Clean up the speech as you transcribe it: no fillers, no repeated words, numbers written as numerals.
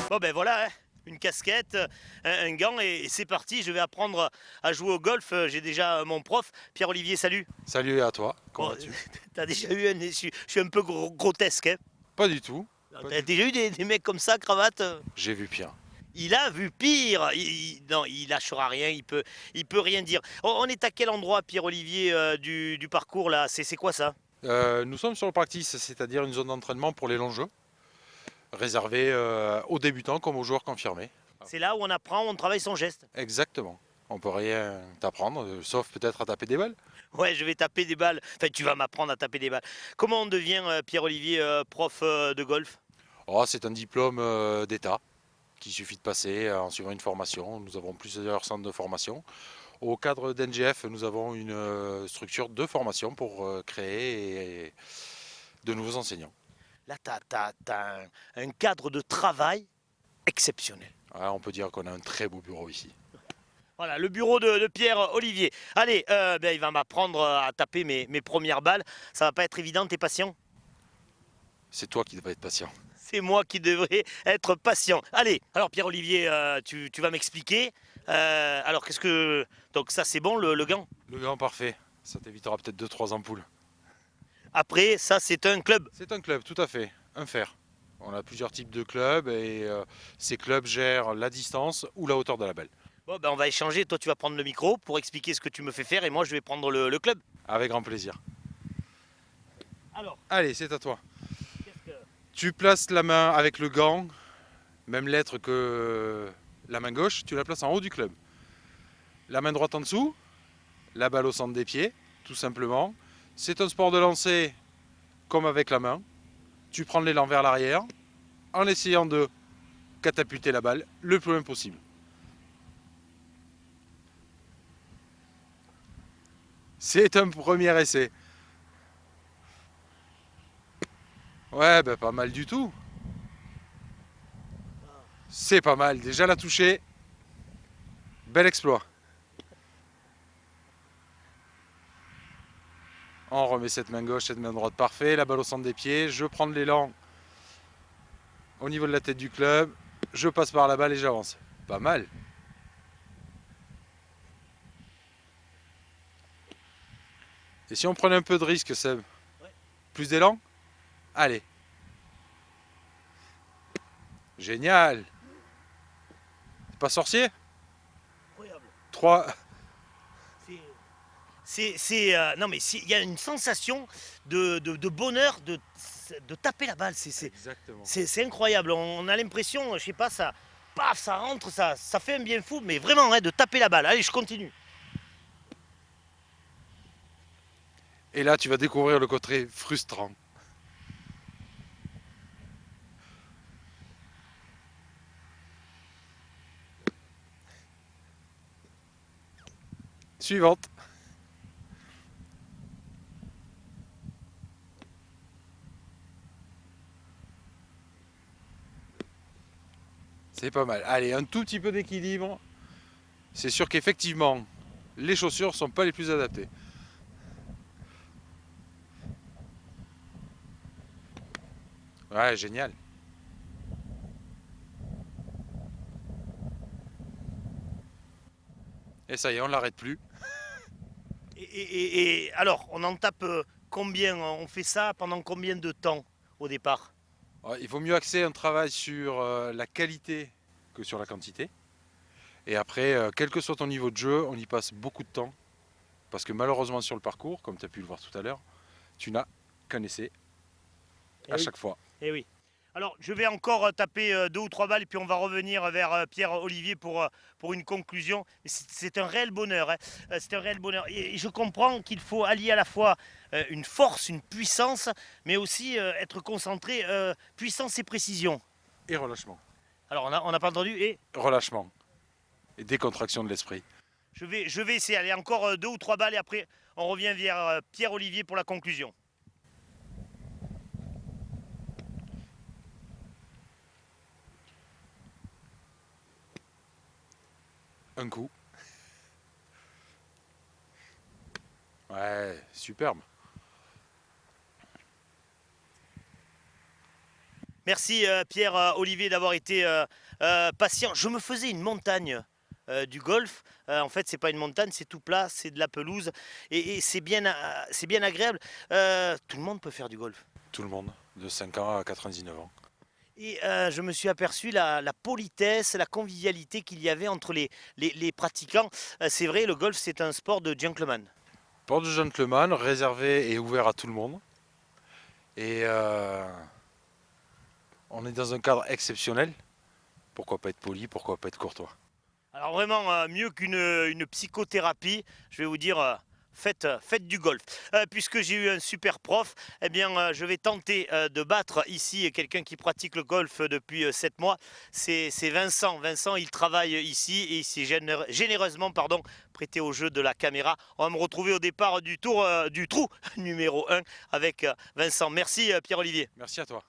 Bon ben voilà, hein, une casquette, un gant et c'est parti. Je vais apprendre à jouer au golf. J'ai déjà mon prof, Pierre-Olivier, salut. Salut à toi, comment Bon, vas-tu? t'as déjà eu un... Je suis un peu grotesque, hein. Pas du tout, pas T'as du tout. déjà eu des mecs comme ça, cravate? J'ai vu pire. Il a vu pire. Non, il lâchera rien. Il peut rien dire. On est à quel endroit, Pierre-Olivier, du parcours là? C'est quoi ça? Nous sommes sur le practice, c'est-à-dire une zone d'entraînement pour les longs jeux, réservée aux débutants comme aux joueurs confirmés. C'est là où on apprend, on travaille son geste. Exactement. On peut rien t'apprendre, sauf peut-être à taper des balles. Ouais, je vais taper des balles. Enfin, tu vas m'apprendre à taper des balles. Comment on devient, Pierre-Olivier, prof de golf? Oh, c'est un diplôme d'État qu'il suffit de passer en suivant une formation. Nous avons plusieurs centres de formation. Au cadre d'NGF, nous avons une structure de formation pour créer de nouveaux enseignants. Là, t'as un cadre de travail exceptionnel. Ah, on peut dire qu'on a un très beau bureau ici. Voilà, le bureau de Pierre-Olivier. Allez, ben, il va m'apprendre à taper mes premières balles. Ça va pas être évident, t'es patient? C'est toi qui devrais être patient. C'est moi qui devrais être patient. Allez, alors Pierre-Olivier, tu vas m'expliquer. Alors, qu'est-ce que... Donc ça, c'est bon, le gant. Le grand parfait, ça t'évitera peut-être deux trois ampoules. Après, ça, c'est un club. C'est un club, tout à fait, un fer. On a plusieurs types de clubs et ces clubs gèrent la distance ou la hauteur de la balle. Bon, ben, on va échanger. Toi, tu vas prendre le micro pour expliquer ce que tu me fais faire et moi, je vais prendre le club. Avec grand plaisir. Alors, Allez, c'est à toi. qu'est-ce que... Tu places la main avec le gant, même lettre que la main gauche, tu la places en haut du club. La main droite en dessous, la balle au centre des pieds, tout simplement. C'est un sport de lancer comme avec la main. Tu prends l'élan vers l'arrière en essayant de catapulter la balle le plus loin possible. C'est un premier essai. Ouais, bah pas mal du tout. C'est pas mal. Déjà la toucher. Bel exploit. On remet cette main gauche, cette main droite parfait. La balle au centre des pieds. Je prends de l'élan au niveau de la tête du club. Je passe par la balle et j'avance. Pas mal. Et si on prenait un peu de risque, Seb? Ouais, Plus d'élan? Allez. Génial. C'est pas sorcier? incroyable. 3. C'est... non mais il y a une sensation de bonheur de taper la balle. Exactement. C'est incroyable. On a l'impression, je sais pas, ça, paf, ça rentre, ça fait un bien fou, mais vraiment, hein, de taper la balle. Allez, je continue. Et là, tu vas découvrir le côté frustrant. Suivante. C'est pas mal. Allez, un tout petit peu d'équilibre. C'est sûr qu'effectivement, les chaussures sont pas les plus adaptées. Ouais, génial. Et ça y est, on l'arrête plus. Et alors, on en tape combien? On fait ça pendant combien de temps au départ? Ouais, il vaut mieux axer un travail sur la qualité que sur la quantité. Et après, quel que soit ton niveau de jeu, on y passe beaucoup de temps. Parce que malheureusement sur le parcours, comme tu as pu le voir tout à l'heure, tu n'as qu'un essai Eh à oui, chaque fois. eh oui. Alors, je vais encore taper deux ou trois balles et puis on va revenir vers Pierre-Olivier pour une conclusion. C'est un réel bonheur, hein. C'est un réel bonheur. Et je comprends qu'il faut allier à la fois une force, une puissance, mais aussi être concentré, puissance et précision. Et relâchement. Alors, on n'a pas entendu et Relâchement. Et décontraction de l'esprit. je vais essayer. Allez, encore deux ou trois balles et après, on revient vers Pierre-Olivier pour la conclusion. Un coup. Ouais, superbe. Merci Pierre-Olivier d'avoir été patient. Je me faisais une montagne du golf. En fait, c'est pas une montagne, c'est tout plat, c'est de la pelouse et c'est bien agréable. Tout le monde peut faire du golf. Tout le monde, de 5 ans à 99 ans. Et je me suis aperçu la politesse, la convivialité qu'il y avait entre les pratiquants. C'est vrai, le golf, c'est un sport de gentleman. Port du gentleman, réservé et ouvert à tout le monde. Et on est dans un cadre exceptionnel. Pourquoi pas être poli, pourquoi pas être courtois. Alors vraiment, mieux qu'une psychothérapie, je vais vous dire, faites du golf. Puisque j'ai eu un super prof, eh bien, je vais tenter de battre ici quelqu'un qui pratique le golf depuis 7 mois. C'est Vincent. Vincent, il travaille ici et il s'est généreusement prêté au jeu de la caméra. On va me retrouver au départ du trou numéro 1 avec Vincent. Merci Pierre-Olivier. Merci à toi.